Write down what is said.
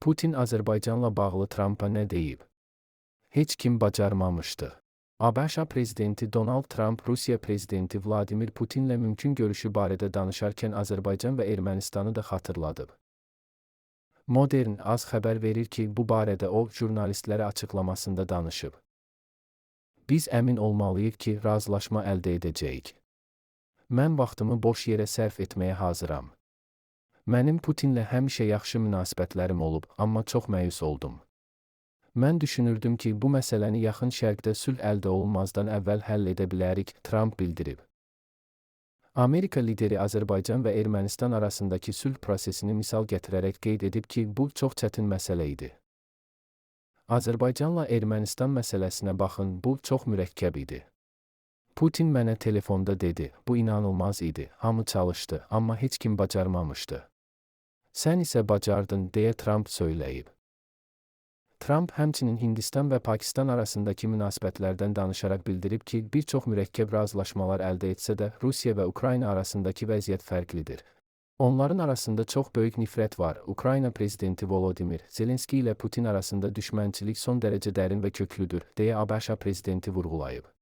Putin Azərbaycanla bağlı Trampa nə deyib? Heç kim bacarmamışdı. ABŞ prezidenti Donald Trump Rusiya prezidenti Vladimir Putinlə mümkün görüşü barədə danışarkən Azərbaycan və Ermənistanı da xatırladıb. Modern az xəbər verir ki, bu barədə o, jurnalistlərə açıqlamasında danışıb. Biz əmin olmalıyıq ki, razılaşma əldə edəcəyik. Mən vaxtımı boş yerə sərf etməyə hazıram. Mənim Putinlə həmişə yaxşı münasibətlərim olub, amma çox məyus oldum. Mən düşünürdüm ki, bu məsələni yaxın şərqdə sülh əldə olunmazdan əvvəl həll edə bilərik, Trump bildirib. Amerika lideri Azərbaycan və Ermənistan arasındakı sülh prosesini misal gətirərək qeyd edib ki, bu çox çətin məsələ idi. Azərbaycanla Ermənistan məsələsinə baxın, bu çox mürəkkəb idi. Putin mənə telefonda dedi, bu inanılmaz idi, hamı çalışdı, amma heç kim bacarmamışdı. Sən isə bacardın, deyə Trump söyləyib. Trump həmçinin Hindistan və Pakistan arasındakı münasibətlərdən danışaraq bildirib ki, bir çox mürəkkəb razılaşmalar əldə etsə də, Rusiya və Ukrayna arasındakı vəziyyət fərqlidir. Onların arasında çox böyük nifrət var. Ukrayna prezidenti Volodymyr Zelenski ilə Putin arasında düşmənçilik son dərəcə dərin və köklüdür, deyə ABŞ prezidenti vurğulayıb.